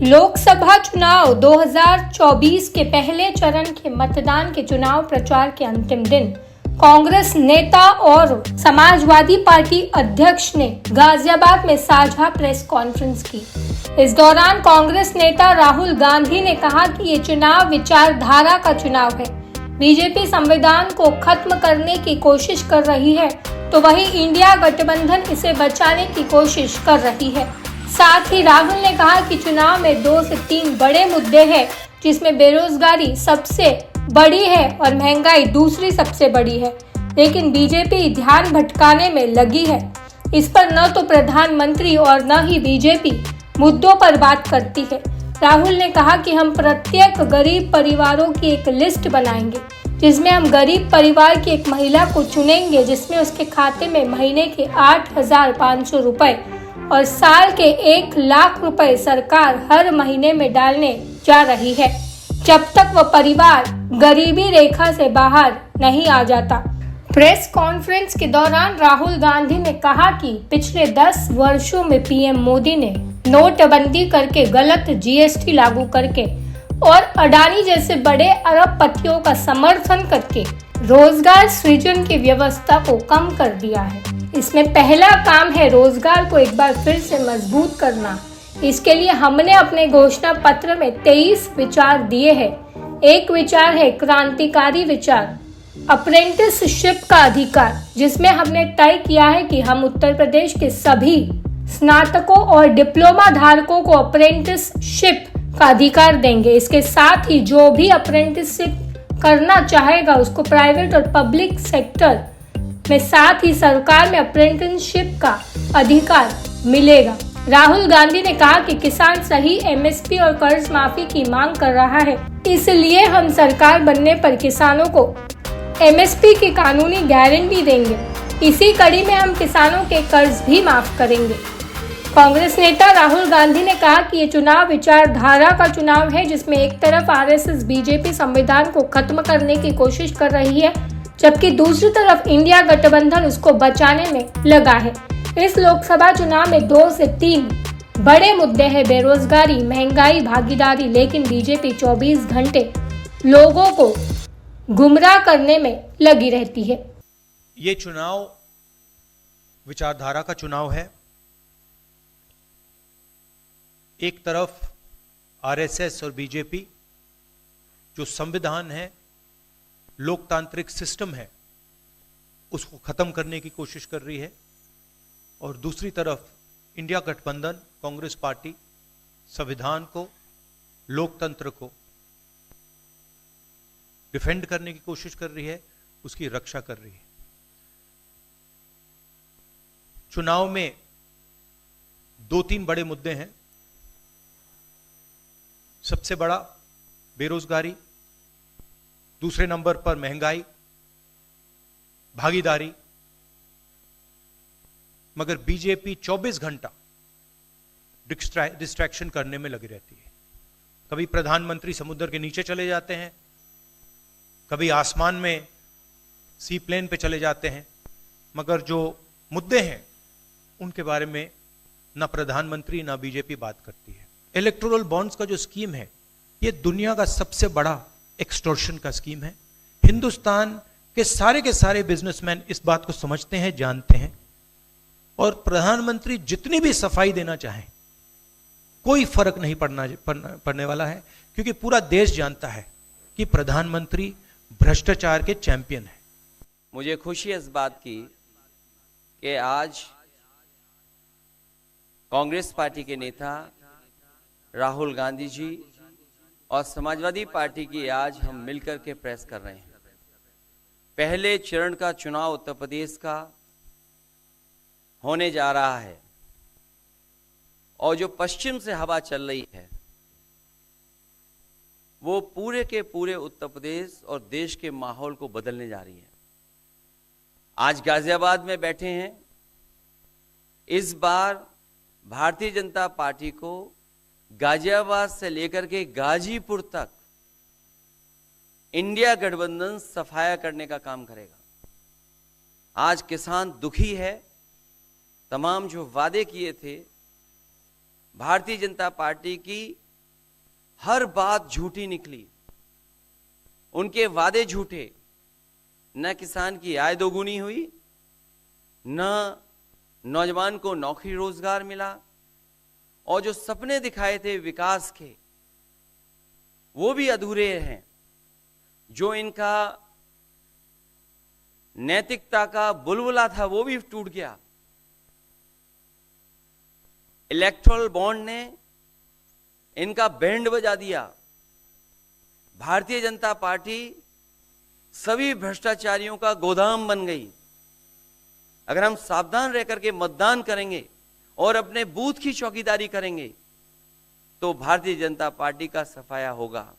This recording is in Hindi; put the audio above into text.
लोकसभा चुनाव 2024 के पहले चरण के मतदान के चुनाव प्रचार के अंतिम दिन कांग्रेस नेता और समाजवादी पार्टी अध्यक्ष ने गाजियाबाद में साझा प्रेस कॉन्फ्रेंस की। इस दौरान कांग्रेस नेता राहुल गांधी ने कहा कि ये चुनाव विचारधारा का चुनाव है। बीजेपी संविधान को खत्म करने की कोशिश कर रही है तो वहीं इंडिया गठबंधन इसे बचाने की कोशिश कर रही है। साथ ही राहुल ने कहा कि चुनाव में 2 से 3 बड़े मुद्दे हैं, जिसमें बेरोजगारी सबसे बड़ी है और महंगाई दूसरी सबसे बड़ी है, लेकिन बीजेपी ध्यान भटकाने में लगी है। इस पर न तो प्रधानमंत्री और न ही बीजेपी मुद्दों पर बात करती है। राहुल ने कहा कि हम प्रत्येक गरीब परिवारों की एक लिस्ट बनाएंगे, जिसमें हम गरीब परिवार की एक महिला को चुनेंगे, जिसमें उसके खाते में महीने के 8,500 रुपए और साल के 1 लाख रुपए सरकार हर महीने में डालने जा रही है, जब तक वह परिवार गरीबी रेखा से बाहर नहीं आ जाता। प्रेस कॉन्फ्रेंस के दौरान राहुल गांधी ने कहा कि पिछले 10 वर्षों में पीएम मोदी ने नोटबंदी करके, गलत जीएसटी लागू करके और अडानी जैसे बड़े अरबपतियों का समर्थन करके रोजगार सृजन की व्यवस्था को कम कर दिया है। इसमें पहला काम है रोजगार को एक बार फिर से मजबूत करना। इसके लिए हमने अपने घोषणा पत्र में 23 विचार दिए हैं। एक विचार है क्रांतिकारी विचार, अप्रेंटिसशिप का अधिकार, जिसमें हमने तय किया है कि हम उत्तर प्रदेश के सभी स्नातकों और डिप्लोमा धारकों को अप्रेंटिसशिप का अधिकार देंगे। इसके साथ ही जो भी अप्रेंटिसशिप करना चाहेगा उसको प्राइवेट और पब्लिक सेक्टर में, साथ ही सरकार में अप्रेंटिसशिप का अधिकार मिलेगा। राहुल गांधी ने कहा कि किसान सही एमएसपी और कर्ज माफी की मांग कर रहा है, इसलिए हम सरकार बनने पर किसानों को एमएसपी की कानूनी गारंटी देंगे। इसी कड़ी में हम किसानों के कर्ज भी माफ करेंगे। कांग्रेस नेता राहुल गांधी ने कहा कि ये चुनाव विचारधारा का चुनाव है, जिसमें एक तरफ आरएसएस बीजेपी संविधान को खत्म करने की कोशिश कर रही है, जबकि दूसरी तरफ इंडिया गठबंधन उसको बचाने में लगा है। इस लोकसभा चुनाव में 2 से 3 बड़े मुद्दे हैं, बेरोजगारी, महंगाई, भागीदारी, लेकिन बीजेपी 24 घंटे लोगों को गुमराह करने में लगी रहती है। ये चुनाव विचारधारा का चुनाव है। एक तरफ आरएसएस और बीजेपी जो संविधान है, लोकतांत्रिक सिस्टम है, उसको खत्म करने की कोशिश कर रही है, और दूसरी तरफ इंडिया गठबंधन कांग्रेस पार्टी संविधान को, लोकतंत्र को डिफेंड करने की कोशिश कर रही है, उसकी रक्षा कर रही है। चुनाव में 2-3 बड़े मुद्दे हैं। सबसे बड़ा बेरोजगारी, दूसरे नंबर पर महंगाई, भागीदारी। मगर बीजेपी 24 घंटा डिस्ट्रैक्शन करने में लगी रहती है। कभी प्रधानमंत्री समुद्र के नीचे चले जाते हैं, कभी आसमान में सी प्लेन पे चले जाते हैं, मगर जो मुद्दे हैं उनके बारे में ना प्रधानमंत्री ना बीजेपी बात करती है। इलेक्टोरल बॉन्ड्स का जो स्कीम है, ये दुनिया का सबसे बड़ा एक्सटॉर्शन का स्कीम है। हिंदुस्तान के सारे बिजनेसमैन इस बात को समझते हैं, जानते हैं, और प्रधानमंत्री जितनी भी सफाई देना चाहें कोई फर्क नहीं पड़ने वाला है, क्योंकि पूरा देश जानता है कि प्रधानमंत्री भ्रष्टाचार के चैंपियन है। मुझे खुशी है इस बात की कि आज कांग्रेस पार्टी के नेता राहुल गांधी जी और समाजवादी पार्टी की आज हम मिलकर के प्रेस कर रहे हैं। पहले चरण का चुनाव उत्तर प्रदेश का होने जा रहा है, और जो पश्चिम से हवा चल रही है वो पूरे के पूरे उत्तर प्रदेश और देश के माहौल को बदलने जा रही है। आज गाजियाबाद में बैठे हैं। इस बार भारतीय जनता पार्टी को गाजियाबाद से लेकर के गाजीपुर तक इंडिया गठबंधन सफाया करने का काम करेगा। आज किसान दुखी है। तमाम जो वादे किए थे भारतीय जनता पार्टी की हर बात झूठी निकली, उनके वादे झूठे। न किसान की आय दोगुनी हुई, न नौजवान को नौकरी रोजगार मिला, और जो सपने दिखाए थे विकास के वो भी अधूरे हैं। जो इनका नैतिकता का बुलबुला था वो भी टूट गया। इलेक्टोरल बॉन्ड ने इनका बैंड बजा दिया। भारतीय जनता पार्टी सभी भ्रष्टाचारियों का गोदाम बन गई। अगर हम सावधान रह करके मतदान करेंगे और अपने बूथ की चौकीदारी करेंगे तो भारतीय जनता पार्टी का सफाया होगा।